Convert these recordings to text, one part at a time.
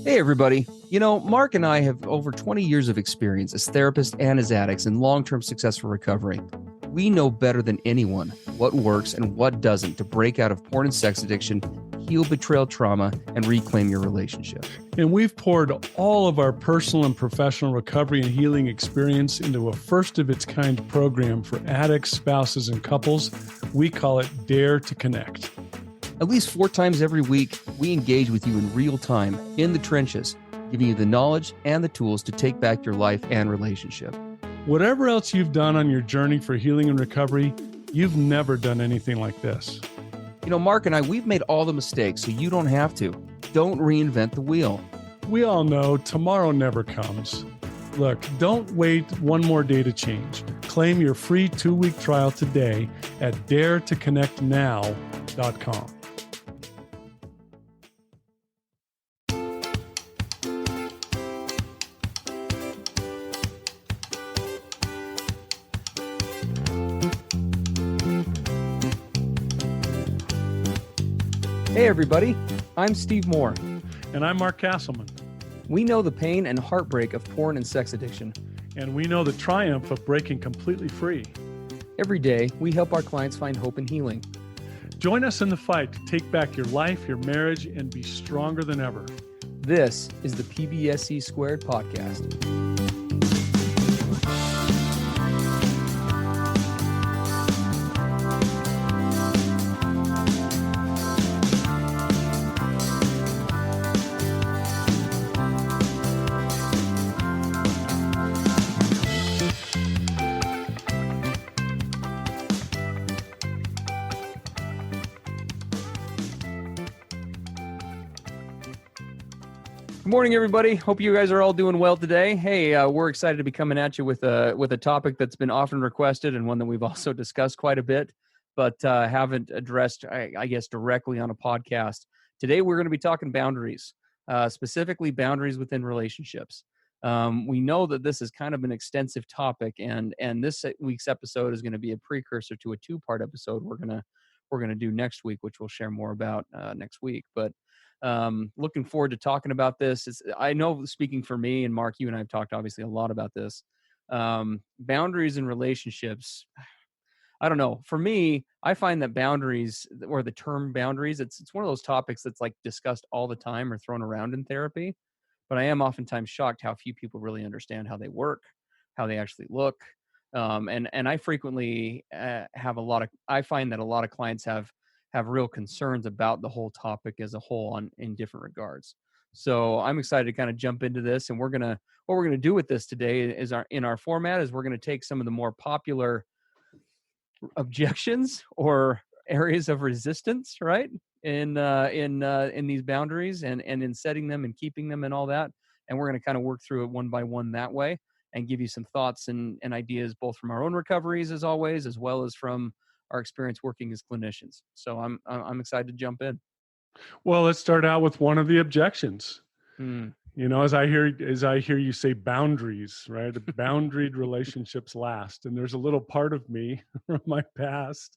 Hey, everybody. Mark and I have over 20 years of experience as therapists and as addicts in long-term successful recovery. We know better than anyone what works and what doesn't to break out of porn and sex addiction, heal betrayal trauma, and reclaim your relationship. And we've poured all of our personal and professional recovery and healing experience into a first-of-its-kind program for addicts, spouses, and couples. We call it Dare to Connect. At least 4 times every week, we engage with you in real time, in the trenches, giving you the knowledge and the tools to take back your life and relationship. Whatever else you've done on your journey for healing and recovery, you've never done anything like this. Mark and I, we've made all the mistakes, so you don't have to. Don't reinvent the wheel. We all know tomorrow never comes. Look, don't wait one more day to change. Claim your free 2-week trial today at daretoconnectnow.com. Hey everybody, I'm Steve Moore. And I'm Mark Castleman. We know the pain and heartbreak of porn and sex addiction. And we know the triumph of breaking completely free. Every day, we help our clients find hope and healing. Join us in the fight to take back your life, your marriage, and be stronger than ever. This is the PBSC Squared podcast. Good morning, everybody. Hope you guys are all doing well today. Hey, we're excited to be coming at you with a topic that's been often requested and one that we've also discussed quite a bit, but haven't addressed, I guess, directly on a podcast. Today, we're going to be talking boundaries, specifically boundaries within relationships. We know that this is kind of an extensive topic, and this week's episode is going to be a precursor to a 2-part episode we're gonna do next week, which we'll share more about next week. But looking forward to talking about this. I know, speaking for me and Mark, you and I have talked obviously a lot about this. Boundaries in relationships. I don't know. For me, I find that boundaries, or the term boundaries, it's one of those topics that's like discussed all the time or thrown around in therapy. But I am oftentimes shocked how few people really understand how they work, how they actually look. And I frequently I find that a lot of clients have real concerns about the whole topic as a whole in different regards. So I'm excited to kind of jump into this, and what we're gonna do with this today is in our format is we're gonna take some of the more popular objections or areas of resistance, right, in these boundaries and in setting them and keeping them and all that, and we're gonna kind of work through it one by one that way and give you some thoughts and ideas both from our own recoveries as always, as well as from our experience working as clinicians. So I'm excited to jump in. Well, let's start out with one of the objections. As I hear you say boundaries, right? Boundaried relationships last. And there's a little part of me from my past,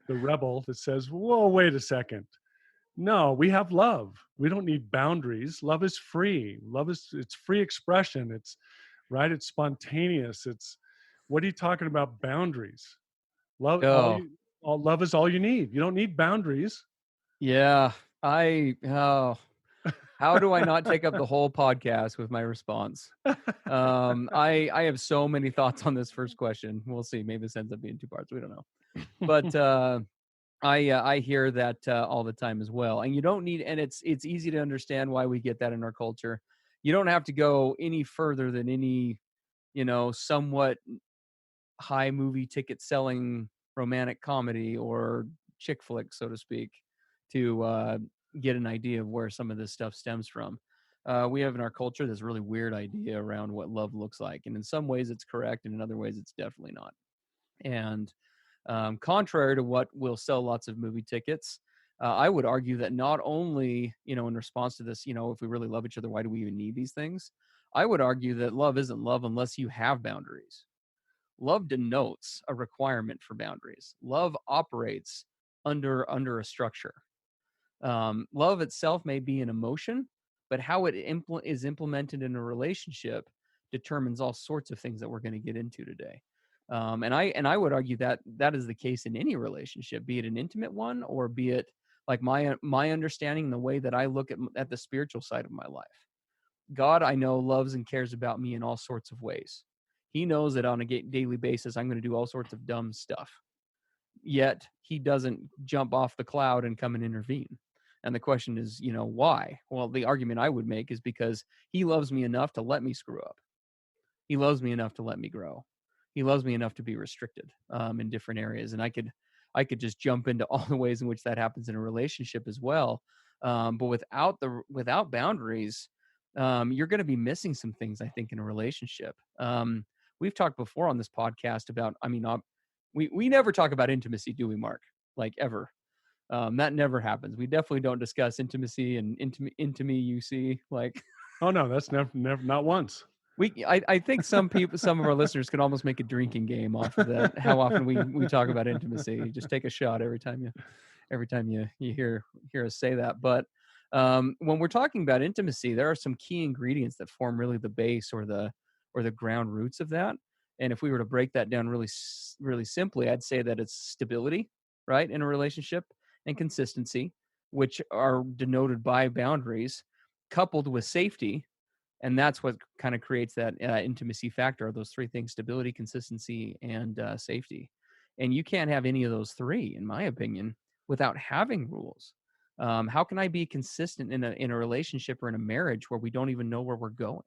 the rebel, that says, whoa, wait a second. No, we have love. We don't need boundaries. Love is free. It's free expression. It's right. It's spontaneous. What are you talking about boundaries? Love, love is all you need. You don't need boundaries. Yeah. How do I not take up the whole podcast with my response? I have so many thoughts on this first question. We'll see. Maybe this ends up being 2 parts. We don't know. But I hear that all the time as well. And you don't need, and it's easy to understand why we get that in our culture. You don't have to go any further than any, somewhat high movie ticket selling romantic comedy or chick flick, so to speak, to get an idea of where some of this stuff stems from. We have in our culture this really weird idea around what love looks like. And in some ways it's correct, and in other ways it's definitely not. And contrary to what will sell lots of movie tickets, I would argue that not only, in response to this, if we really love each other, why do we even need these things? I would argue that love isn't love unless you have boundaries. Love denotes a requirement for boundaries. Love operates under a structure. Love itself may be an emotion, but how it is implemented in a relationship determines all sorts of things that we're going to get into today. And I would argue that that is the case in any relationship, be it an intimate one or be it like my understanding, the way that I look at the spiritual side of my life. God, I know, loves and cares about me in all sorts of ways. He knows that on a daily basis, I'm going to do all sorts of dumb stuff. Yet he doesn't jump off the cloud and come and intervene. And the question is, why? Well, the argument I would make is because he loves me enough to let me screw up. He loves me enough to let me grow. He loves me enough to be restricted in different areas. And I could just jump into all the ways in which that happens in a relationship as well. But without boundaries, you're going to be missing some things, I think, in a relationship. We've talked before on this podcast about, we never talk about intimacy, do we, Mark? Like, ever. That never happens. We definitely don't discuss intimacy and intimacy, you see, like. Oh no, that's never, not once. I think some of our listeners could almost make a drinking game off of that. How often we talk about intimacy. You just take a shot every time you hear us say that. But when we're talking about intimacy, there are some key ingredients that form really the base or the ground roots of that. And if we were to break that down really simply, I'd say that it's stability, right, in a relationship, and consistency, which are denoted by boundaries, coupled with safety. And that's what kind of creates that intimacy factor, those three things: stability, consistency, and safety. And you can't have any of those three, in my opinion, without having rules. How can I be consistent in a relationship or in a marriage where we don't even know where we're going,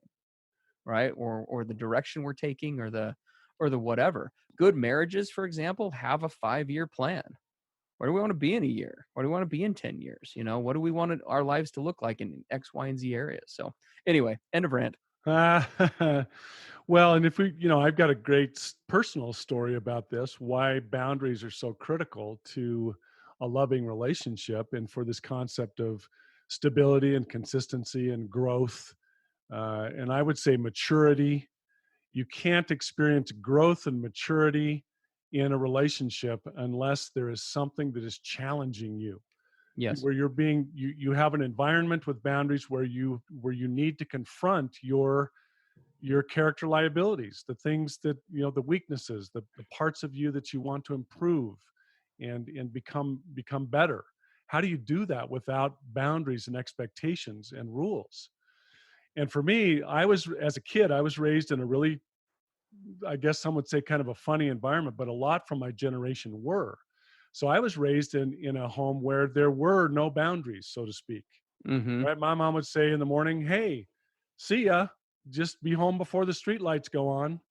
right? Or the direction we're taking, or the whatever. Good marriages, for example, have a 5-year plan. Where do we want to be in a year? Where do we want to be in 10 years? What do we want our lives to look like in X, Y, and Z areas? So anyway, end of rant. Well, and if I've got a great personal story about this, why boundaries are so critical to a loving relationship and for this concept of stability and consistency and growth. And I would say maturity. You can't experience growth and maturity in a relationship unless there is something that is challenging you, Yes. where you have an environment with boundaries where you need to confront your character liabilities, the things that, the weaknesses, the parts of you that you want to improve and become better. How do you do that without boundaries and expectations and rules? And for me, as a kid, I was raised in a really, I guess some would say, kind of a funny environment, but a lot from my generation were. So I was raised in a home where there were no boundaries, so to speak. Mm-hmm. Right? My mom would say in the morning, "Hey, see ya. Just be home before the street lights go on.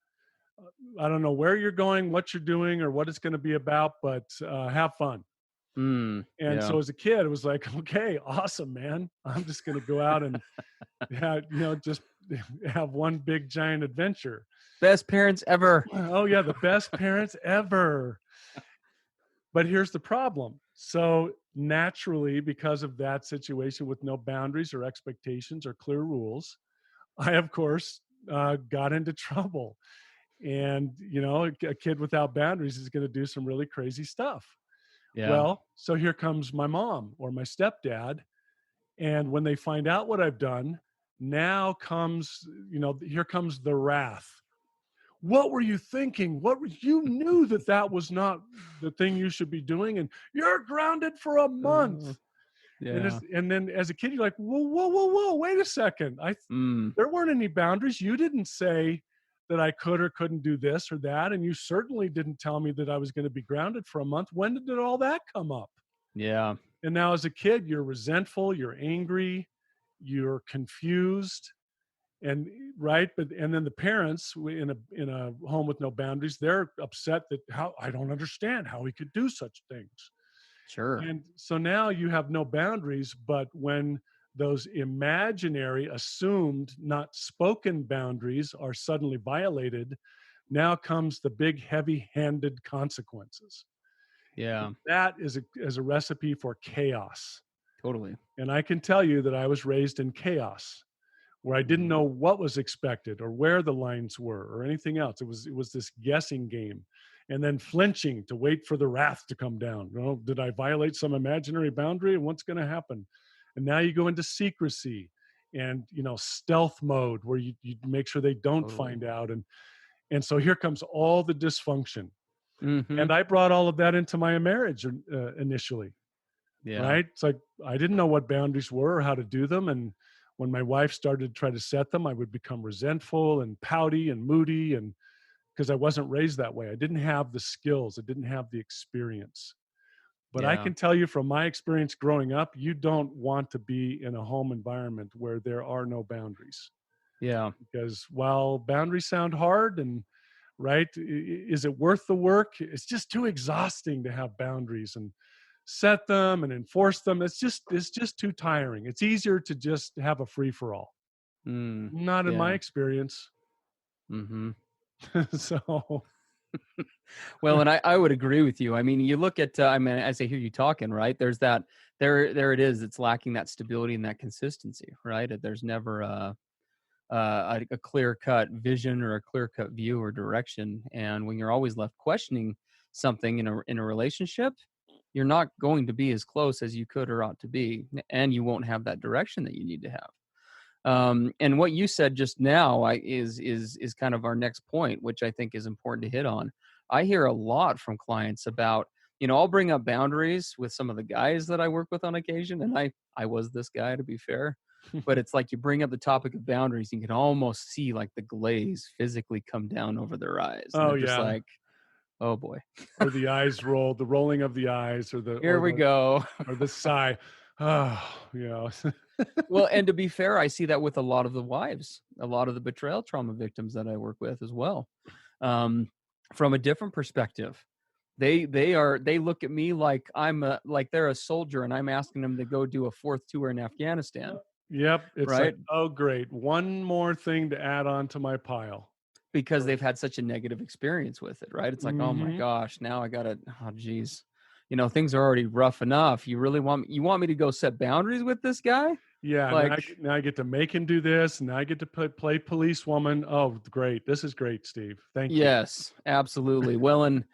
I don't know where you're going, what you're doing, or what it's going to be about, but have fun." And Yeah. so as a kid, it was like, okay, awesome, man. I'm just going to go out and just have one big giant adventure. Best parents ever. Oh yeah, the best parents ever. But here's the problem. So naturally, because of that situation with no boundaries or expectations or clear rules, I, of course, got into trouble. And, a kid without boundaries is going to do some really crazy stuff. Yeah. Well, so here comes my mom or my stepdad. And when they find out what I've done, now comes, here comes the wrath. What were you thinking? You knew that was not the thing you should be doing, and you're grounded for a month. Yeah. And then as a kid, you're like, whoa, wait a second. There weren't any boundaries. You didn't say that I could or couldn't do this or that, and you certainly didn't tell me that I was going to be grounded for a month. When did all that come up? Yeah. And now as a kid, you're resentful, you're angry, you're confused. And and then the parents in a home with no boundaries, they're upset that how I don't understand how he could do such things. Sure. And so now you have no boundaries, but when those imaginary, assumed, not spoken boundaries are suddenly violated, now comes the big, heavy-handed consequences. Yeah. That is a recipe for chaos. Totally. And I can tell you that I was raised in chaos, where I didn't know what was expected or where the lines were or anything else. It was this guessing game, and then flinching to wait for the wrath to come down. Did I violate some imaginary boundary, and what's going to happen? And now you go into secrecy and stealth mode where you make sure they don't Totally. find out, and so here comes all the dysfunction. Mm-hmm. And I brought all of that into my marriage initially, Yeah. right? It's like I didn't know what boundaries were or how to do them, and when my wife started to try to set them, I would become resentful and pouty and moody, and because I wasn't raised that way. I didn't have the skills, I didn't have the experience. But I Yeah. can tell you from my experience growing up, you don't want to be in a home environment where there are no boundaries. Yeah. Because while boundaries sound hard and right, is it worth the work? It's just too exhausting to have boundaries and set them and enforce them. It's just too tiring. It's easier to just have a free for all. Mm. Not in my Yeah. experience. Mm-hmm. So Well, and I would agree with you. I mean, you look at, I mean, as I hear you talking, right? There's that, there it is. It's lacking that stability and that consistency, right? There's never a clear cut vision or a clear cut view or direction. And when you're always left questioning something in a relationship, you're not going to be as close as you could or ought to be, and you won't have that direction that you need to have. And what you said just now is kind of our next point, which I think is important to hit on. I hear a lot from clients about, I'll bring up boundaries with some of the guys that I work with on occasion, and I was this guy, to be fair, but it's like you bring up the topic of boundaries, you can almost see like the glaze physically come down over their eyes, and oh they're just yeah. like, oh boy, Or the eyes roll, the rolling of the eyes, or the here we go. or the sigh. Oh, Well, and to be fair, I see that with a lot of the wives, a lot of the betrayal trauma victims that I work with as well. Um, from a different perspective, they look at me like like they're a soldier and I'm asking them to go do a fourth tour in Afghanistan, Yep. It's like, right? oh great. One more thing to add on to my pile. Because Or they've had such a negative experience with it, right? It's like, oh my mm-hmm. gosh, now I gotta, oh geez, things are already rough enough. You want me to go set boundaries with this guy? Yeah, Like, now I get to make him do this. Now I get to play policewoman. Oh, great. This is great, Steve. Thank you. yes, absolutely. Well, and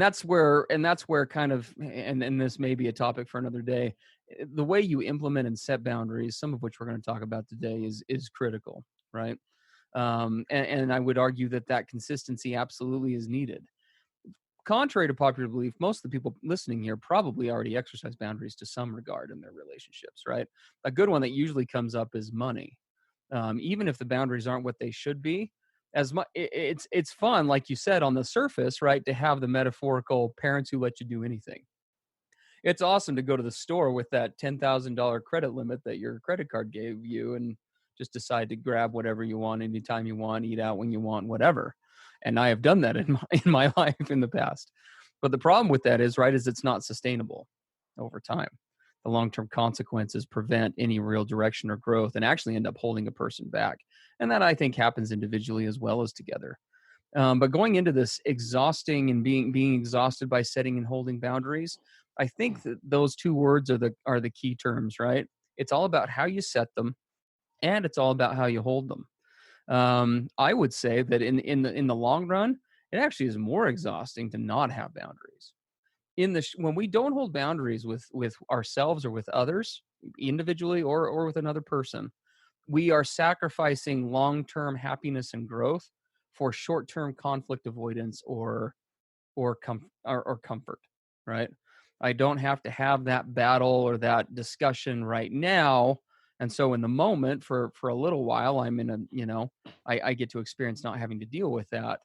that's where kind of, and this may be a topic for another day. The way you implement and set boundaries, some of which we're going to talk about today, is critical, right? And I would argue that consistency absolutely is needed. Contrary to popular belief, most of the people listening here probably already exercise boundaries to some regard in their relationships, right? A good one that usually comes up is money. Even if the boundaries aren't what they should be, as much it's fun, like you said, on the surface, right, to have the metaphorical parents who let you do anything. It's awesome to go to the store with that $10,000 credit limit that your credit card gave you and just decide to grab whatever you want anytime you want, eat out when you want, whatever. And I have done that in my life in the past. But the problem with that is, right, is it's not sustainable over time. The long-term consequences prevent any real direction or growth and actually end up holding a person back. And that, I think, happens individually as well as together. But going into this exhausting and being exhausted by setting and holding boundaries, I think that those two words are the key terms, right? It's all about how you set them, and it's all about how you hold them. I would say that in the long run, it actually is more exhausting to not have boundaries. When we don't hold boundaries with ourselves or with others, individually or with another person, we are sacrificing long-term happiness and growth for short-term conflict avoidance or comfort, right? I don't have to have that battle or that discussion right now. And so in the moment for a little while, I'm in a, I get to experience not having to deal with that.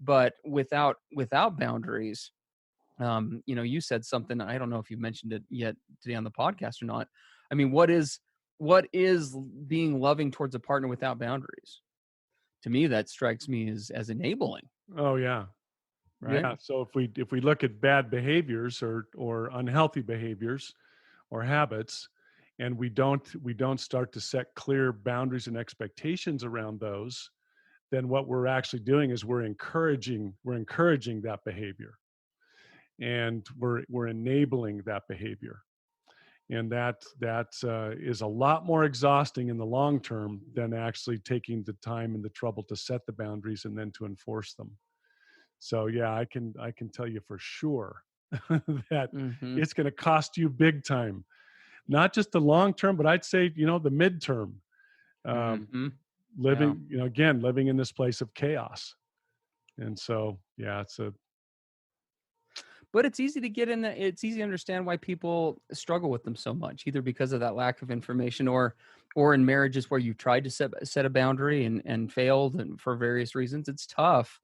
But without boundaries, you said something, I don't know if you mentioned it yet today on the podcast or not. I mean, what is being loving towards a partner without boundaries? To me, that strikes me as enabling, Oh yeah. right? Yeah. So if we look at bad behaviors or unhealthy behaviors or habits, and we don't start to set clear boundaries and expectations around those, then what we're actually doing is we're encouraging that behavior, and we're enabling that behavior, and that is a lot more exhausting in the long term than actually taking the time and the trouble to set the boundaries and then to enforce them. So yeah, I can tell you for sure that Hmm. it's going to cost you big time, not just the long term, but I'd say the midterm. Hmm. Yeah. Living, again, living in this place of chaos. And so, yeah, But it's easy to get in that. It's easy to understand why people struggle with them so much, either because of that lack of information, or in marriages where you tried to set a boundary and failed, and for various reasons. It's tough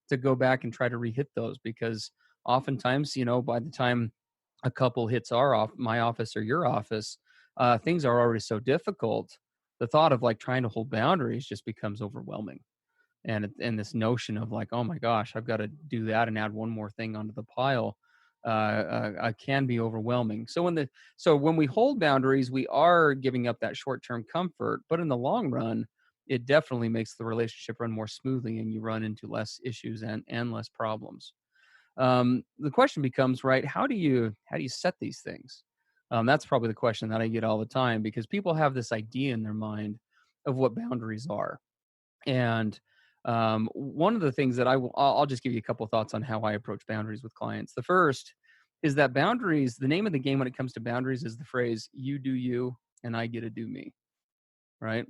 to go back and try to re-hit those, because oftentimes, by the time a couple hits my office or your office, things are already so difficult. The thought of like trying to hold boundaries just becomes overwhelming. And this notion of like, oh my gosh, I've got to do that and add one more thing onto the pile, can be overwhelming. So when we hold boundaries, we are giving up that short-term comfort, but in the long run, it definitely makes the relationship run more smoothly, and you run into less issues and less problems. The question becomes, right, how do you set these things? That's probably the question that I get all the time, because people have this idea in their mind of what boundaries are. And one of the things that I'll just give you a couple of thoughts on how I approach boundaries with clients. The first is that boundaries, the name of the game when it comes to boundaries, is the phrase, you do you and I get to do me, right?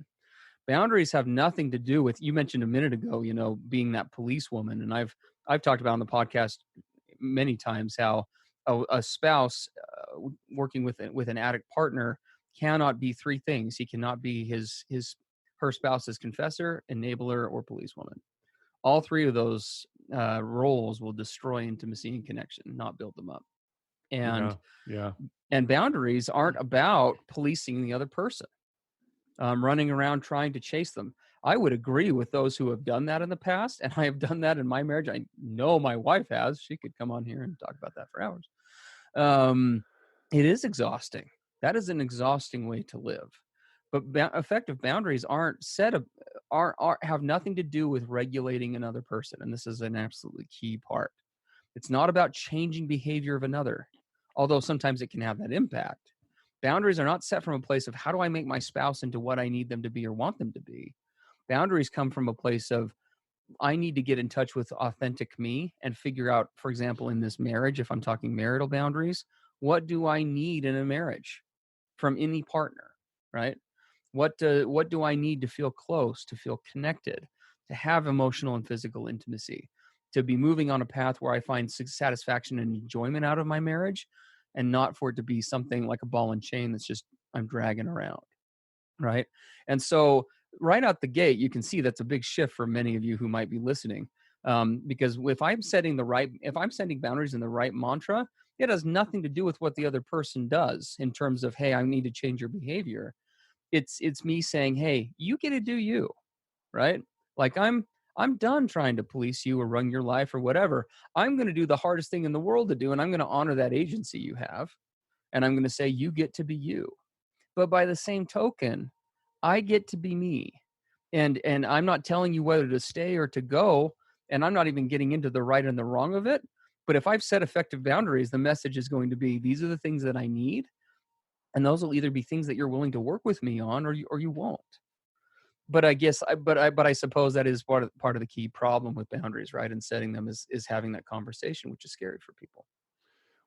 Boundaries have nothing to do with, you mentioned a minute ago, being that policewoman. And I've talked about on the podcast many times how a spouse working with an addict partner cannot be three things. He cannot be her spouse's confessor, enabler, or policewoman. All three of those roles will destroy intimacy and connection, not build them up. And yeah. and boundaries aren't about policing the other person, running around trying to chase them. I would agree with those who have done that in the past, and I have done that in my marriage. I know my wife has. She could come on here and talk about that for hours. It is exhausting. That is an exhausting way to live. But effective boundaries have nothing to do with regulating another person, and this is an absolutely key part. It's not about changing behavior of another, although sometimes it can have that impact. Boundaries are not set from a place of how do I make my spouse into what I need them to be or want them to be. Boundaries come from a place of I need to get in touch with authentic me and figure out, for example, in this marriage, if I'm talking marital boundaries, what do I need in a marriage from any partner, right? What do I need to feel close, to feel connected, to have emotional and physical intimacy, to be moving on a path where I find satisfaction and enjoyment out of my marriage, and not for it to be something like a ball and chain that's just I'm dragging around, right? And so right out the gate, you can see that's a big shift for many of you who might be listening, because if I'm setting boundaries in the right mantra, it has nothing to do with what the other person does in terms of, hey, I need to change your behavior. It's me saying, hey, you get to do you, right? Like I'm done trying to police you or run your life or whatever. I'm going to do the hardest thing in the world to do, and I'm going to honor that agency you have, and I'm going to say you get to be you. But by the same token, I get to be me. And I'm not telling you whether to stay or to go, and I'm not even getting into the right and the wrong of it. But if I've set effective boundaries, the message is going to be, these are the things that I need, and those will either be things that you're willing to work with me on, or you won't. But I suppose that is part of the key problem with boundaries, right? And setting them is having that conversation, which is scary for people.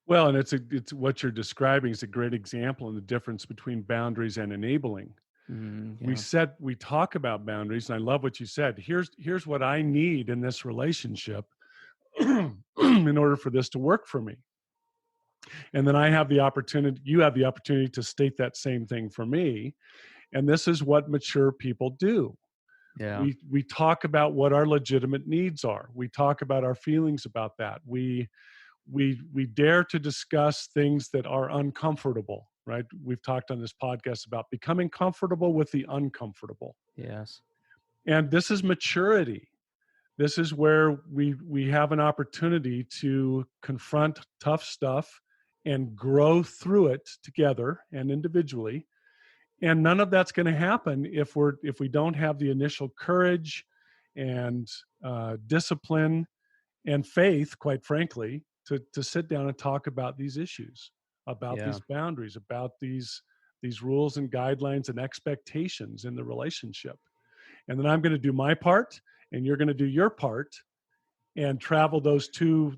Well, and it's what you're describing is a great example in the difference between boundaries and enabling. Yeah. We talk about boundaries, and I love what you said. Here's what I need in this relationship in order for this to work for me. And then you have the opportunity to state that same thing for me. And this is what mature people do. Yeah. We talk about what our legitimate needs are. We talk about our feelings about that. We dare to discuss things that are uncomfortable, right? We've talked on this podcast about becoming comfortable with the uncomfortable. Yes. And this is maturity. This is where we have an opportunity to confront tough stuff and grow through it together and individually. And none of that's going to happen if we don't have the initial courage and discipline and faith, quite frankly, to sit down and talk about these issues, about Yeah. these boundaries, about these rules and guidelines and expectations in the relationship. And then I'm going to do my part, and you're going to do your part, and travel those two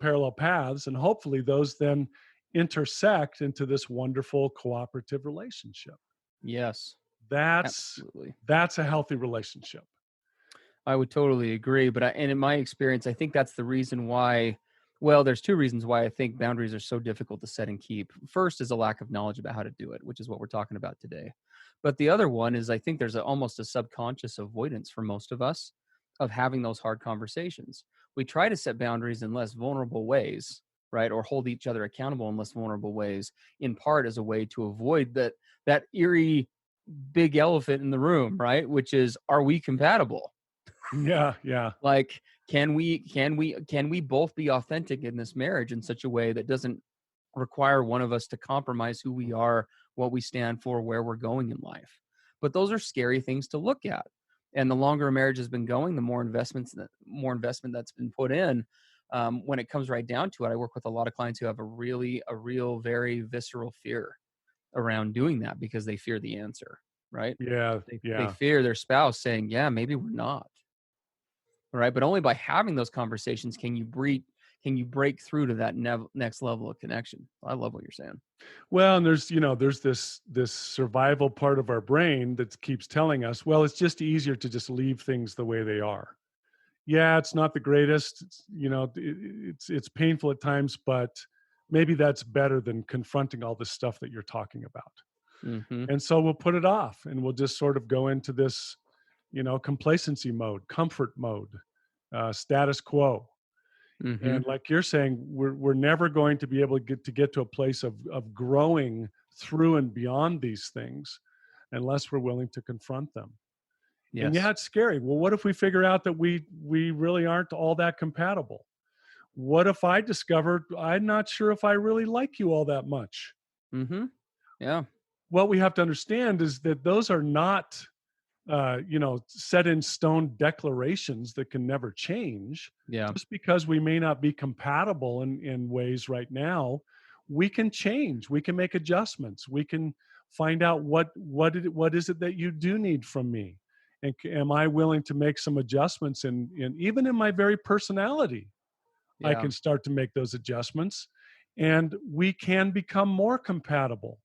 parallel paths, and hopefully those then intersect into this wonderful cooperative relationship. Yes. That's Absolutely. that's a healthy relationship. I would totally agree. And in my experience, I think that's the reason why, well, there's two reasons why I think boundaries are so difficult to set and keep. First is a lack of knowledge about how to do it, which is what we're talking about today. But the other one is I think there's almost a subconscious avoidance for most of us of having those hard conversations. We try to set boundaries in less vulnerable ways, right? Or hold each other accountable in less vulnerable ways, in part as a way to avoid that eerie big elephant in the room, right? Which is, are we compatible? Yeah, yeah. Like, can we both be authentic in this marriage in such a way that doesn't require one of us to compromise who we are, what we stand for, where we're going in life? But those are scary things to look at. And the longer a marriage has been going, the more investment that's been put in. When it comes right down to it, I work with a lot of clients who have a real, very visceral fear around doing that because they fear the answer, right? Yeah, They yeah. fear their spouse saying, "Yeah, maybe we're not." Right? But only by having those conversations can you break through to that next level of connection. I love what you're saying. Well, and there's this survival part of our brain that keeps telling us, well, it's just easier to just leave things the way they are. Yeah, it's not the greatest. It's painful at times, but maybe that's better than confronting all this stuff that you're talking about. Mm-hmm. And so we'll put it off, and we'll just sort of go into this, complacency mode, comfort mode, status quo. Mm-hmm. And like you're saying, we're never going to be able to get to a place of growing through and beyond these things unless we're willing to confront them. And yeah, Yes. it's scary. Well, what if we figure out that we really aren't all that compatible? What if I discovered I'm not sure if I really like you all that much? Mm-hmm. Yeah. What we have to understand is that those are not set in stone declarations that can never change. Yeah. Just because we may not be compatible in ways right now, we can change. We can make adjustments. We can find out what is it that you do need from me, and am I willing to make some adjustments in even in my very personality? I Yeah. can start to make those adjustments, and we can become more compatible.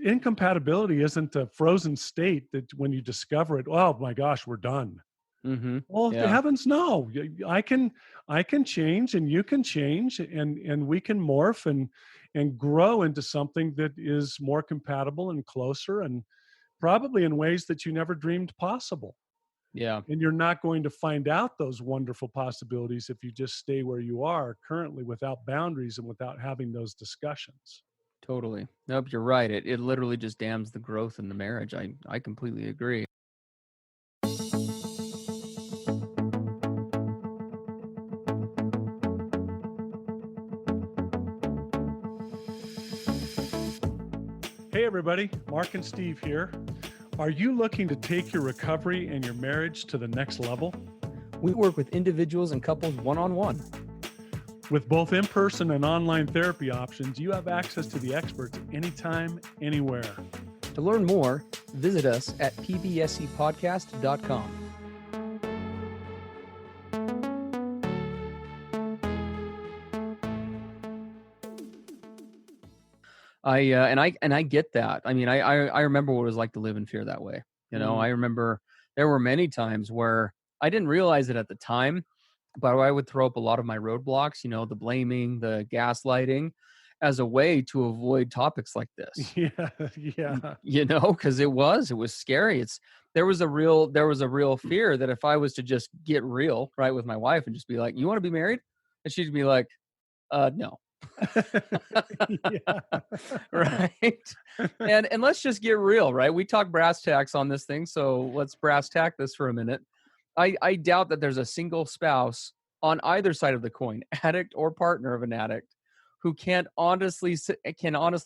Incompatibility isn't a frozen state that when you discover it, oh my gosh, we're done. Mm-hmm. Well, the Yeah. heavens no. I can change and you can change, and we can morph and grow into something that is more compatible and closer, and probably in ways that you never dreamed possible. Yeah. And you're not going to find out those wonderful possibilities if you just stay where you are currently without boundaries and without having those discussions. Totally. Nope, you're right. It literally just dams the growth in the marriage. I completely agree. Hey, everybody, Mark and Steve here. Are you looking to take your recovery and your marriage to the next level? We work with individuals and couples one-on-one. With both in person and online therapy options, you have access to the experts anytime, anywhere. To learn more, visit us at pbscpodcast.com. I get that. I mean, I remember what it was like to live in fear that way. I remember there were many times where I didn't realize it at the time, but I would throw up a lot of my roadblocks, the blaming, the gaslighting, as a way to avoid topics like this. Yeah, yeah. Because it was scary. There was a real fear that if I was to just get real, right, with my wife and just be like, "You want to be married?" And she'd be like, no. Yeah. Right. And let's just get real, right? We talk brass tacks on this thing, so let's brass tack this for a minute. I doubt that there's a single spouse on either side of the coin, addict or partner of an addict, who can honestly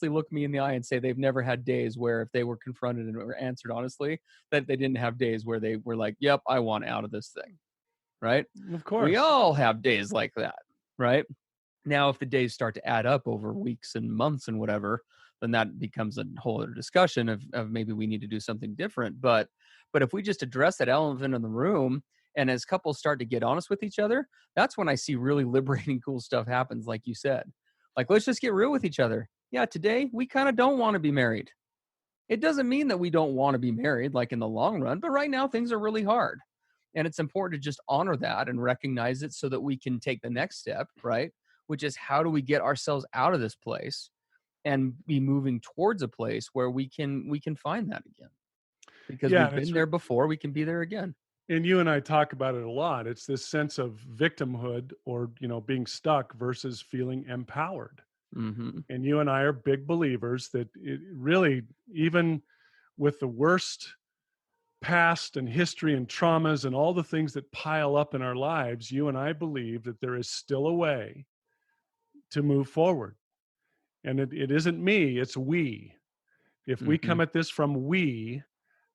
look me in the eye and say they've never had days where if they were confronted and were answered honestly, that they didn't have days where they were like, "Yep, I want out of this thing." Right? Of We course. all have days like that, right? Now, if the days start to add up over weeks and months and whatever, then that becomes a whole other discussion of maybe we need to do something different. But if we just address that elephant in the room, and as couples start to get honest with each other, that's when I see really liberating, cool stuff happens, like you said. Like, let's just get real with each other. Yeah, today we kind of don't want to be married. It doesn't mean that we don't want to be married, like in the long run, but right now things are really hard. And it's important to just honor that and recognize it so that we can take the next step, right? Which is, how do we get ourselves out of this place and be moving towards a place where we can find that again? Because Yeah, we've and been there before, we can be there again. and you and I talk about it a lot. It's this sense of victimhood, or, being stuck versus feeling empowered. Mhm. And you and I are big believers that it really, even with the worst past and history and traumas and all the things that pile up in our lives, you and I believe that there is still a way to move forward. And it isn't me, it's we. If we come Mhm. at this from we,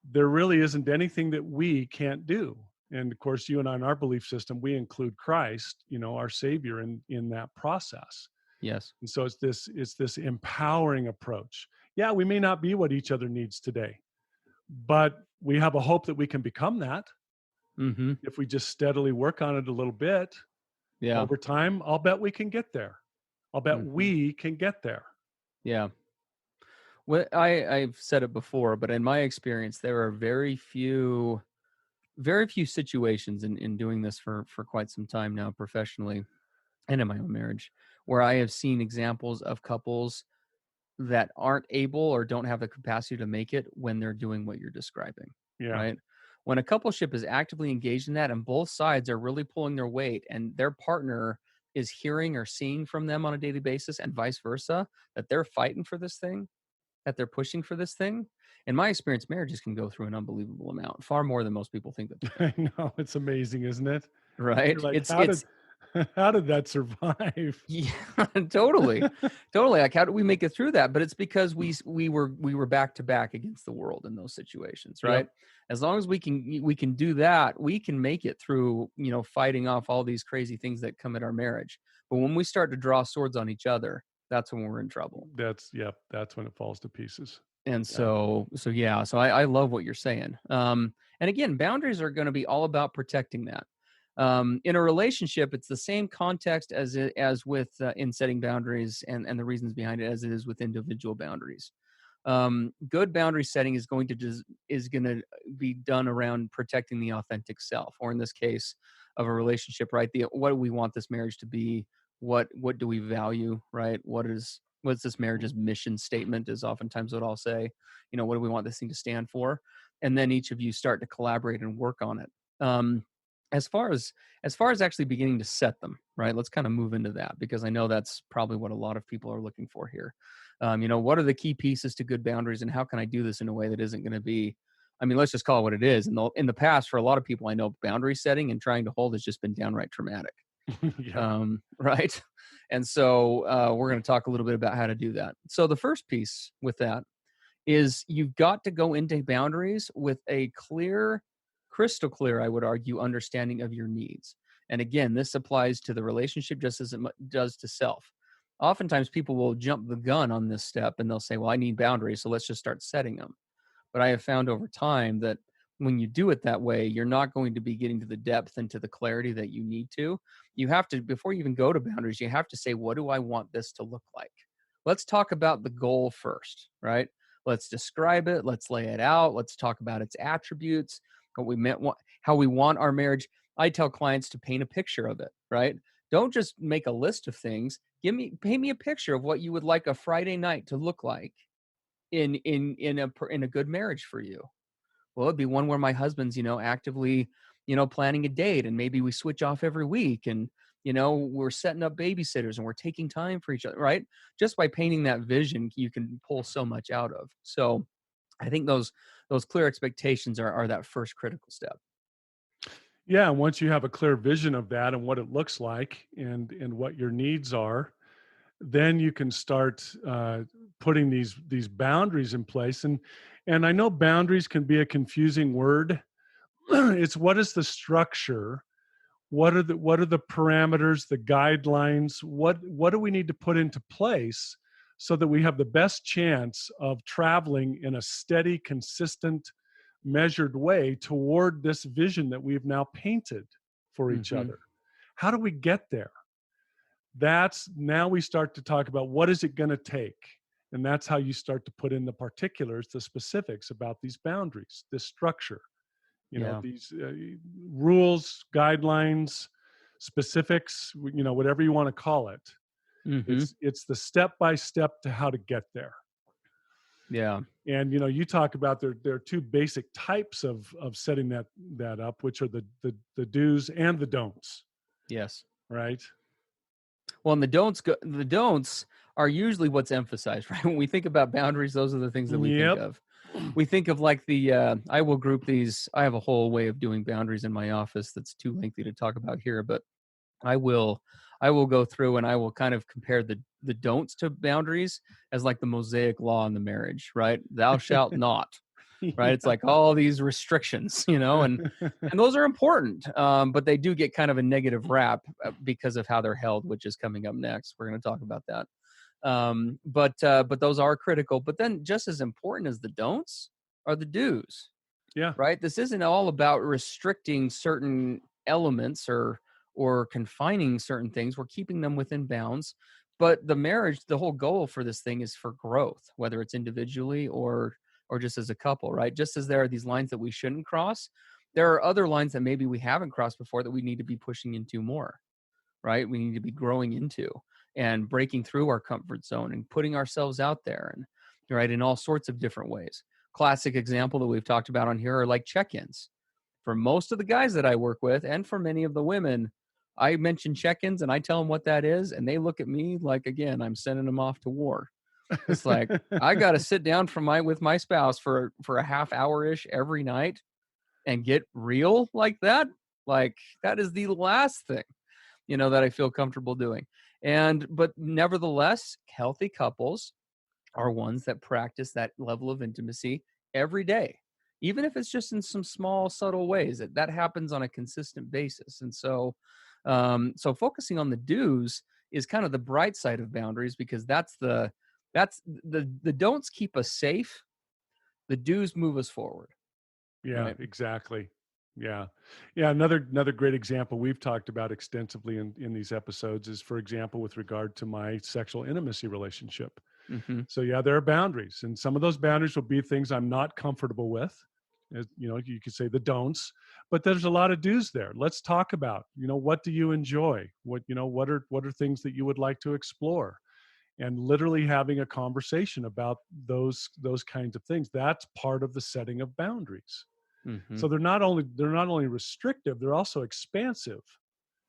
there really isn't anything that we can't do. And of course, you and I, in our belief system, we include Christ, our Savior, in that process. Yes. And so it's this empowering approach. Yeah, we may not be what each other needs today, but we have a hope that we can become that Mhm. if we just steadily work on it a little bit Yeah. over time. I'll bet we can get there. I'll bet Mhm. we can get there. Yeah. Well, I've said it before, but in my experience, there are very few situations in doing this for quite some time now professionally and in my own marriage, where I have seen examples of couples that aren't able or don't have the capacity to make it when they're doing what you're describing, Yeah. right? When a coupleship is actively engaged in that and both sides are really pulling their weight and their partner is hearing or seeing from them on a daily basis and vice versa, that they're fighting for this thing, that they're pushing for this thing. In my experience, marriages can go through an unbelievable amount, far more than most people think that they can. I know, it's amazing, isn't it? You're Right? like, It's how did it's how did that survive? Yeah, totally, totally. Like, how do we make it through that? But it's because we were back to back against the world in those situations, right? Yep. As long as we can do that, we can make it through, fighting off all these crazy things that come at our marriage. But when we start to draw swords on each other, that's when we're in trouble. That's when it falls to pieces. And Yeah. so yeah, so I love what you're saying. And again, boundaries are going to be all about protecting that. In a relationship, it's the same context as with in setting boundaries and the reasons behind it as it is with individual boundaries. Good boundary setting is going to be done around protecting the authentic self, or in this case of a relationship, right? What do we want this marriage to be? What do we value, right? What's this marriage's mission statement is oftentimes what I'll say. What do we want this thing to stand for? And then each of you start to collaborate and work on it. Um, as far as actually beginning to set them, right? Let's kind of move into that, because I know that's probably what a lot of people are looking for here. What are the key pieces to good boundaries, and how can I do this in a way that isn't going to be, I mean, let's just call it what it is. In the past, for a lot of people, I know boundary setting and trying to hold has just been downright traumatic. Yeah. Right? And so we're going to talk a little bit about how to do that. So the first piece with that is you've got to go into boundaries with a clear, crystal clear, I would argue, understanding of your needs. And again, this applies to the relationship just as it does to self. Oftentimes people will jump the gun on this step and they'll say, well, I need boundaries, so let's just start setting them. But I have found over time that when you do it that way, you're not going to be getting to the depth and to the clarity that you need to. You have to, before you even go to boundaries, you have to say, what do I want this to look like? Let's talk about the goal first, right? Let's describe it. Let's lay it out. Let's talk about its attributes, what we meant, how we want our marriage. I tell clients to paint a picture of it, right? Don't just make a list of things. Paint me a picture of what you would like a Friday night to look like in a good marriage for you. Well, it'd be one where my husband's, actively, planning a date, and maybe we switch off every week, and we're setting up babysitters and we're taking time for each other, right? Just by painting that vision, you can pull so much out of. So I think those clear expectations are that first critical step. Yeah. And once you have a clear vision of that and what it looks like, and what your needs are, then you can start putting these boundaries in place. And I know boundaries can be a confusing word. It's, what is the structure? What are the parameters, the guidelines? What do we need to put into place so that we have the best chance of traveling in a steady, consistent, measured way toward this vision that we've now painted for each Hmm. other? How do we get there? That's, now we start to talk about, what is it going to take? And that's how you start to put in the particulars, the specifics about these boundaries, this structure, Yeah. these rules, guidelines, specifics, whatever you want to call it. Mm-hmm. It's the step by step to how to get there. Yeah. And you talk about there are two basic types of setting that up, which are the do's and the don'ts, Yes. right? Well, and the don'ts are usually what's emphasized, right? When we think about boundaries, those are the things that we think Yep. of. We think of like I will group these. I have a whole way of doing boundaries in my office that's too lengthy to talk about here, but I will go through and I will kind of compare the don'ts to boundaries as like the Mosaic law in the marriage, right? Thou shalt not, right? It's like all these restrictions, and those are important, but they do get kind of a negative rap because of how they're held, which is coming up next. We're going to talk about that. But those are critical. But then just as important as the don'ts are the do's, Yeah. right? This isn't all about restricting certain elements or confining certain things. We're keeping them within bounds. But the marriage, the whole goal for this thing is for growth, whether it's individually or just as a couple, right? Just as there are these lines that we shouldn't cross, there are other lines that maybe we haven't crossed before that we need to be pushing into more, right? We need to be growing into and breaking through our comfort zone and putting ourselves out there and right in all sorts of different ways. Classic example that we've talked about on here are like check-ins. For most of the guys that I work with and for many of the women, I mention check-ins and I tell them what that is, and they look at me like, again, I'm sending them off to war. It's like I got to sit down with my spouse for a half hour-ish every night and get real like that. Like that is the last thing, that I feel comfortable doing. But nevertheless, healthy couples are ones that practice that level of intimacy every day, even if it's just in some small, subtle ways. That happens on a consistent basis. And so focusing on the do's is kind of the bright side of boundaries, because that's the don'ts keep us safe. The do's move us forward. Yeah, Right. exactly. Yeah. Yeah. Another great example we've talked about extensively in these episodes is, for example, with regard to my sexual intimacy relationship. Mm-hmm. So yeah, there are boundaries, and some of those boundaries will be things I'm not comfortable with. You could say the don'ts, but there's a lot of do's there. Let's talk about, what do you enjoy? What are things that you would like to explore? And literally having a conversation about those kinds of things. That's part of the setting of boundaries. Mm-hmm. So they're not only restrictive, they're also expansive,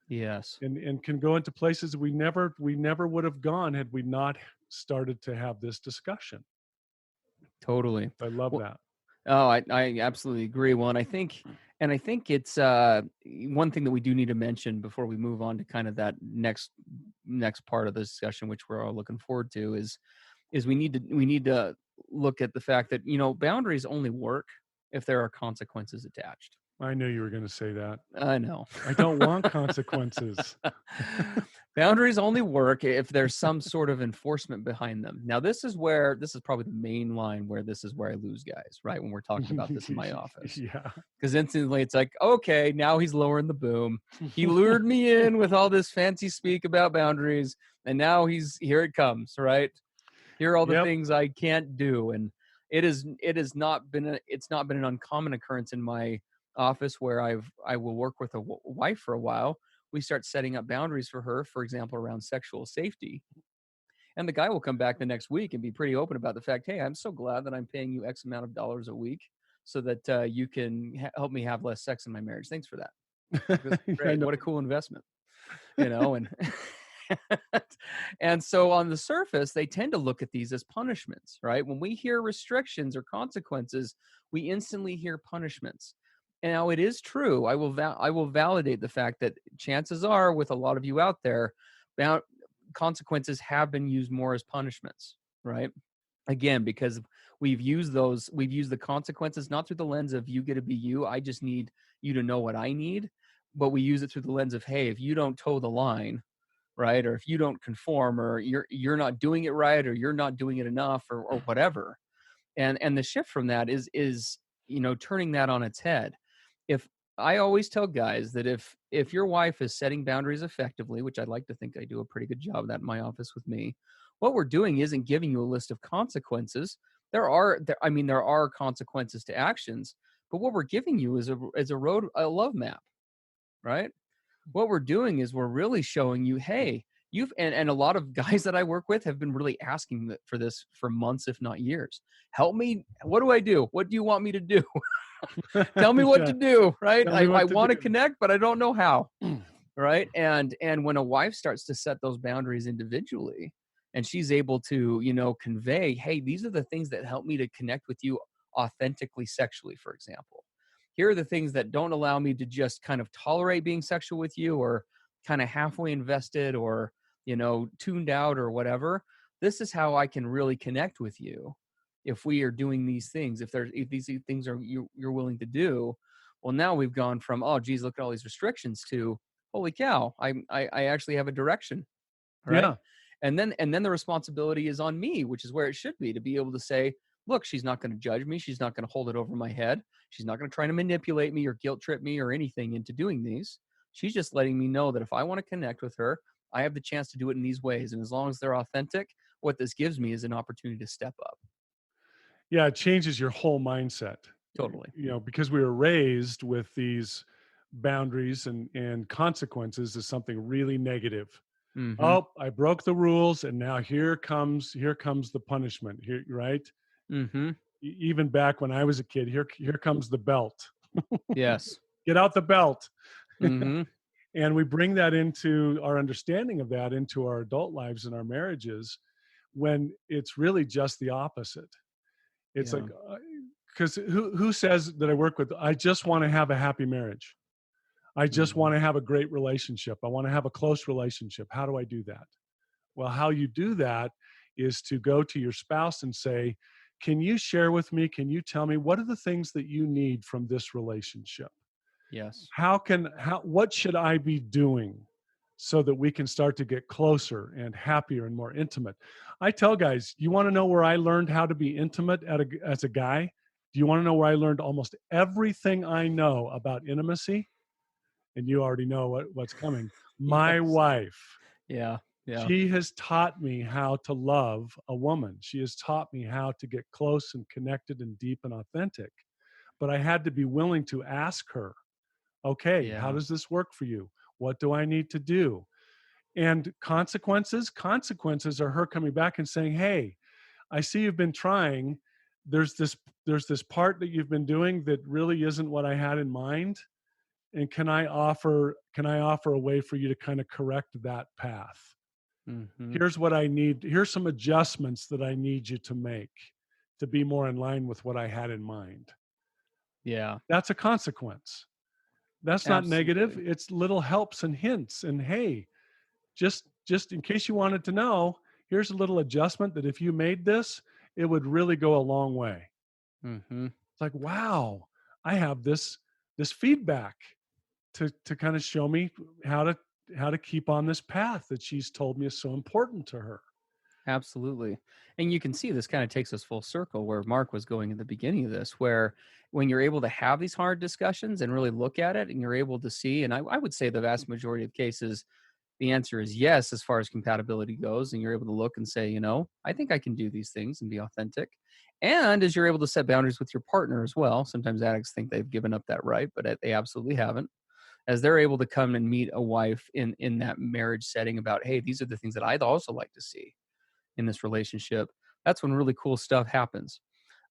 Yes. and can go into places we never would have gone had we not started to have this discussion. Totally. I love Well, that. oh, I absolutely agree. Well, and I think it's one thing that we do need to mention before we move on to kind of that next part of the discussion, which we're all looking forward to, is we need to look at the fact that boundaries only work if there are consequences attached. I knew you were going to say that. I know. I don't want consequences. Boundaries only work if there's some sort of enforcement behind them. Now, this is probably the main line where this is where I lose guys, right? When we're talking about this in my office. Yeah. Because instantly it's like, okay, now he's lowering the boom. He lured me in with all this fancy speak about boundaries, and now here it comes, right? Here are all the Yep. things I can't do. And it's not been an uncommon occurrence in my office where I will work with a wife for a while. We start setting up boundaries for her, for example, around sexual safety. And the guy will come back the next week and be pretty open about the fact, hey, I'm so glad that I'm paying you X amount of dollars a week so that you can help me have less sex in my marriage. Thanks for that. I Great. know. What a cool investment, and and so on the surface, they tend to look at these as punishments, right? When we hear restrictions or consequences, we instantly hear punishments. And now it is true. I will validate the fact that chances are, with a lot of you out there, consequences have been used more as punishments, right? Again, because we've used the consequences not through the lens of you get to be you. I just need you to know what I need, but we use it through the lens of, hey, if you don't toe the line, right, or if you don't conform, or you're not doing it right, or you're not doing it enough, or whatever. And the shift from that is turning that on its head. If I always tell guys that if your wife is setting boundaries effectively, which I'd like to think I do a pretty good job of that in my office with me, what we're doing isn't giving you a list of consequences. There are consequences to actions, but what we're giving you is a love map, right? What we're doing is we're really showing you, hey, and a lot of guys that I work with have been really asking for this for months, if not years. Help me. What do I do? What do you want me to do? Tell me what Yeah. to do, right? Tell I, me I what to want to do. connect, but I don't know how, right? And when a wife starts to set those boundaries individually, and she's able to, convey, hey, these are the things that help me to connect with you authentically sexually, for example. Here are the things that don't allow me to just kind of tolerate being sexual with you, or kind of halfway invested, or, tuned out, or whatever. This is how I can really connect with you if we are doing these things, if these things are you're willing to do. Well, now we've gone from, oh geez, look at all these restrictions, to holy cow, I actually have a direction, right? Yeah. And then the responsibility is on me, which is where it should be, to be able to say, look, she's not going to judge me, she's not going to hold it over my head, she's not going to try to manipulate me or guilt trip me or anything into doing these. She's just letting me know that if I want to connect with her, I have the chance to do it in these ways, and as long as they're authentic, what this gives me is an opportunity to step up. Yeah, it changes your whole mindset. Totally. Because we were raised with these boundaries and consequences as something really negative. Mm-hmm. Oh, I broke the rules, and now here comes the punishment. Here, right? Mm-hmm. Even back when I was a kid, here comes the belt. Yes. Get out the belt. Mm-hmm. And we bring that into our understanding of that into our adult lives and our marriages, when it's really just the opposite. It's Yeah. like, because who says that I work with, I just want to have a happy marriage. I just Mm-hmm. want to have a great relationship. I want to have a close relationship. How do I do that? Well, how you do that is to go to your spouse and say, can you share with me? Can you tell me what are the things that you need from this relationship? Yes. What should I be doing so that we can start to get closer and happier and more intimate? I tell guys, you want to know where I learned how to be intimate as a guy? Do you want to know where I learned almost everything I know about intimacy? And you already know what's coming. My Yes. wife. Yeah. Yeah. She has taught me how to love a woman. She has taught me how to get close and connected and deep and authentic. But I had to be willing to ask her, okay, how Yeah. does this work for you? What do I need to do? And consequences are her coming back and saying, hey, I see you've been trying. There's this part that you've been doing that really isn't what I had in mind. And can I offer a way for you to kind of correct that path? Mm-hmm. Here's what I need. Here's some adjustments that I need you to make to be more in line with what I had in mind. Yeah. That's a consequence. That's not negative. Absolutely. It's little helps and hints. And hey, just in case you wanted to know, here's a little adjustment that if you made this, it would really go a long way. Mm-hmm. It's like, wow, I have this feedback to kind of show me how to keep on this path that she's told me is so important to her. Absolutely. And you can see this kind of takes us full circle where Mark was going in the beginning of this, where when you're able to have these hard discussions and really look at it, and you're able to see, and I would say the vast majority of cases, the answer is yes, as far as compatibility goes. And you're able to look and say, I think I can do these things and be authentic. And as you're able to set boundaries with your partner as well, sometimes addicts think they've given up that right, but they absolutely haven't. As they're able to come and meet a wife in that marriage setting about, hey, these are the things that I'd also like to see in this relationship, that's when really cool stuff happens.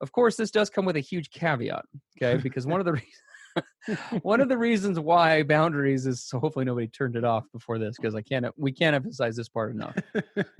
Of course, this does come with a huge caveat, okay? Because one of the reasons why boundaries is, so hopefully nobody turned it off before this, because we can't emphasize this part enough.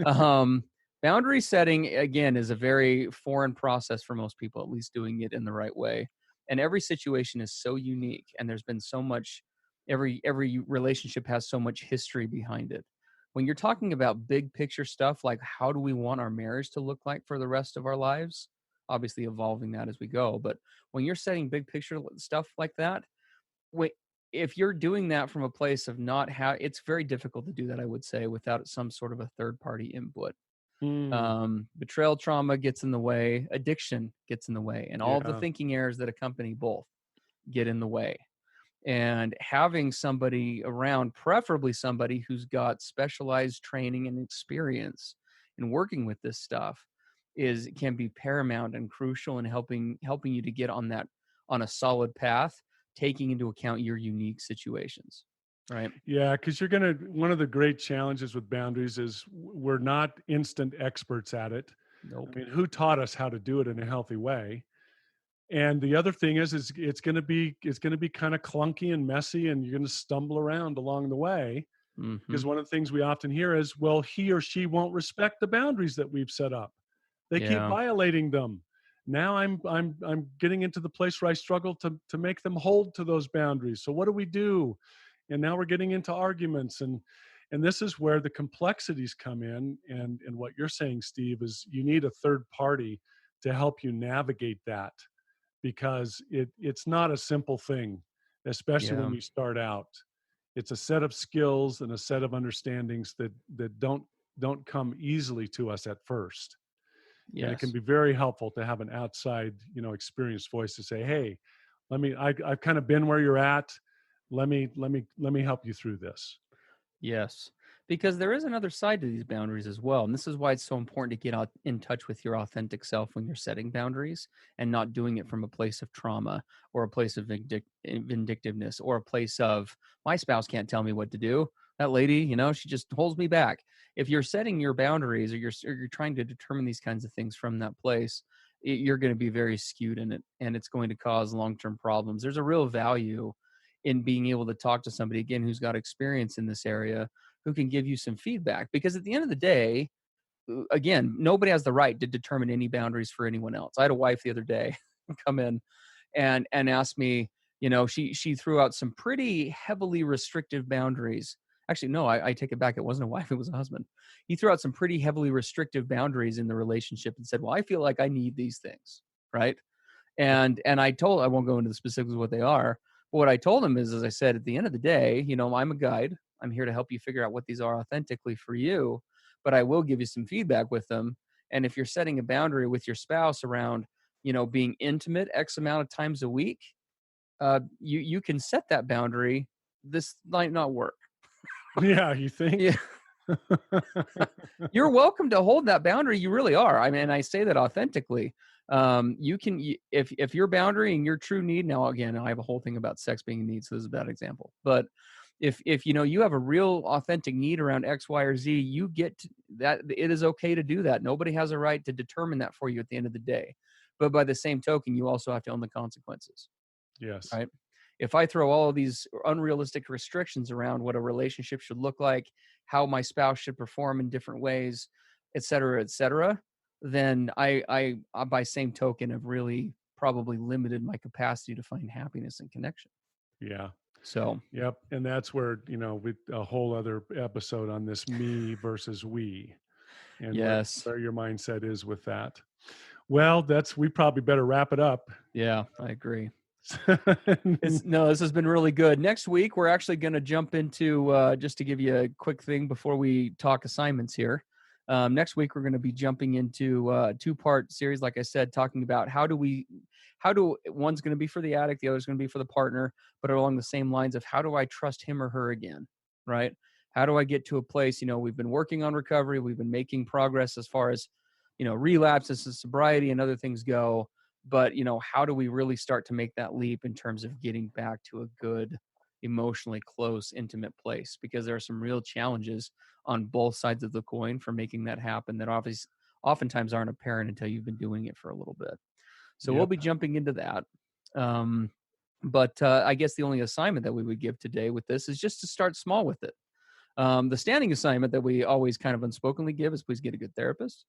Um, Boundary setting again is a very foreign process for most people, at least doing it in the right way. And every situation is so unique, and there's been so much. Every relationship has so much history behind it. When you're talking about big picture stuff like how do we want our marriage to look like for the rest of our lives, obviously evolving that as we go. But when you're setting big picture stuff like that, wait, if you're doing that from a place of not how, it's very difficult to do that, I would say, without some sort of a third party input. Mm, Betrayal trauma gets in the way, addiction gets in the way, and all of the yeah. thinking errors that accompany both get in the way. And having somebody around, preferably somebody who's got specialized training and experience and working with this stuff can be paramount and crucial in helping you to get on a solid path, taking into account your unique situations. Right. Yeah, because one of the great challenges with boundaries is we're not instant experts at it. I Nope. mean, who taught us how to do it in a healthy way? And the other thing is it's going to be kind of clunky and messy, and you're going to stumble around along the way. Mm-hmm. Because one of the things we often hear is, well, he or she won't respect the boundaries that we've set up. They keep Yeah. violating them. Now I'm getting into the place where I struggle to make them hold to those boundaries. So what do we do? And now we're getting into arguments, and this is where the complexities come in. And what you're saying, Steve, is you need a third party to help you navigate that, because it's not a simple thing, especially when Yeah. you start out. It's a set of skills and a set of understandings that don't come easily to us at first. And it can Yes. be very helpful to have an outside, experienced voice to say, hey, I've kind of been where you're at. Let me help you through this. Yes, because there is another side to these boundaries as well. And this is why it's so important to get out in touch with your authentic self when you're setting boundaries, and not doing it from a place of trauma or a place of vindictiveness or a place of, my spouse can't tell me what to do. That lady, she just holds me back. If you're setting your boundaries, or you're trying to determine these kinds of things from that place, you're going to be very skewed in it, and it's going to cause long-term problems. There's a real value in being able to talk to somebody, again, who's got experience in this area, who can give you some feedback. Because at the end of the day, again, nobody has the right to determine any boundaries for anyone else. I had a wife the other day come in and ask me, she threw out some pretty heavily restrictive boundaries. Actually, no, I take it back. It wasn't a wife, it was a husband. He threw out some pretty heavily restrictive boundaries in the relationship and said, well, I feel like I need these things, right? And I won't go into the specifics of what they are, but what I told him is, as I said, at the end of the day, I'm a guide. I'm here to help you figure out what these are authentically for you, but I will give you some feedback with them. And if you're setting a boundary with your spouse around, being intimate X amount of times a week, you can set that boundary. This might not work. Yeah, you think? Yeah. You're welcome to hold that boundary. You really are. I mean, I say that authentically. If your boundary and your true need, now again, I have a whole thing about sex being a need, so this is a bad example. But if you have a real authentic need around X, Y, or Z, you get that. It is okay to do that. Nobody has a right to determine that for you at the end of the day. But by the same token, you also have to own the consequences. Yes. Right? If I throw all of these unrealistic restrictions around what a relationship should look like, how my spouse should perform in different ways, et cetera, then I by same token have really probably limited my capacity to find happiness and connection. Yeah. So, Yep. And that's where, with a whole other episode on this me versus we, and yes. where your mindset is with that. Well, we probably better wrap it up. Yeah, I agree. This has been really good. Next week, we're actually going to jump into, just to give you a quick thing before we talk assignments here. Next week, we're going to be jumping into a 2-part series, like I said, talking about one's going to be for the addict, the other's going to be for the partner, but along the same lines of, how do I trust him or her again, right? How do I get to a place, we've been working on recovery, we've been making progress as far as, relapses and sobriety and other things go. But how do we really start to make that leap in terms of getting back to a good, emotionally close, intimate place? Because there are some real challenges on both sides of the coin for making that happen that obviously oftentimes aren't apparent until you've been doing it for a little bit. So we'll Yep. be jumping into that. But I guess the only assignment that we would give today with this is just to start small with it. The standing assignment that we always kind of unspokenly give is, please get a good therapist.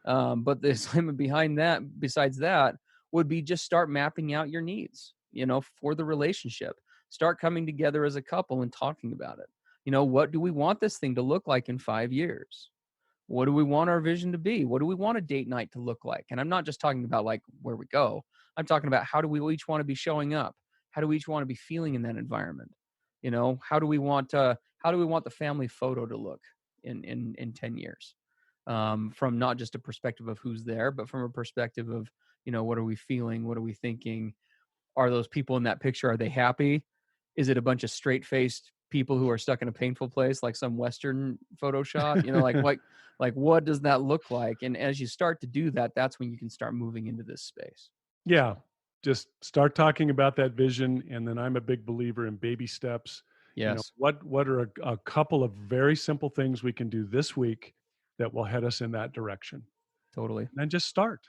But the assignment besides that, would be just start mapping out your needs, for the relationship. Start coming together as a couple and talking about it. What do we want this thing to look like in 5 years? What do we want our vision to be? What do we want a date night to look like? And I'm not just talking about like where we go. I'm talking about, how do we each want to be showing up? How do we each want to be feeling in that environment? How do we want the family photo to look in 10 years? From not just a perspective of who's there, but from a perspective of, what are we feeling? What are we thinking? Are those people in that picture, are they happy? Is it a bunch of straight-faced, people who are stuck in a painful place, like some Western Photoshop, like what does that look like? And as you start to do that, that's when you can start moving into this space. Yeah. So, Just start talking about that vision. And then I'm a big believer in baby steps. yes, What are a couple of very simple things we can do this week that will head us in that direction? totally. And then just start.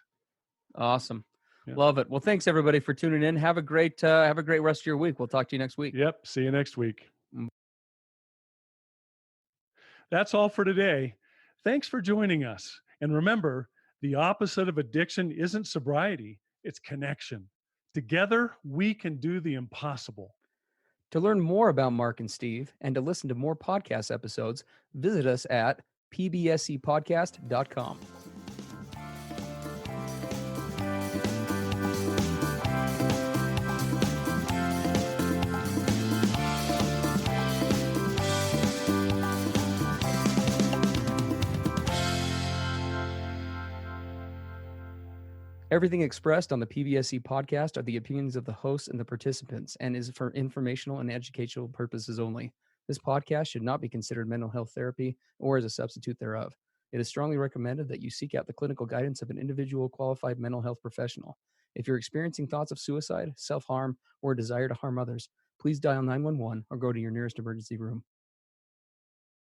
Awesome. Yeah. Love it. Well, thanks everybody for tuning in. Have a great rest of your week. We'll talk to you next week. Yep. See you next week. Mm. That's all for today. Thanks for joining us. And remember, the opposite of addiction isn't sobriety, it's connection. Together, we can do the impossible. To learn more about Mark and Steve and to listen to more podcast episodes, visit us at pbscpodcast.com. Everything expressed on the PBSC podcast are the opinions of the hosts and the participants and is for informational and educational purposes only. This podcast should not be considered mental health therapy or as a substitute thereof. It is strongly recommended that you seek out the clinical guidance of an individual qualified mental health professional. If you're experiencing thoughts of suicide, self-harm, or a desire to harm others, please dial 911 or go to your nearest emergency room.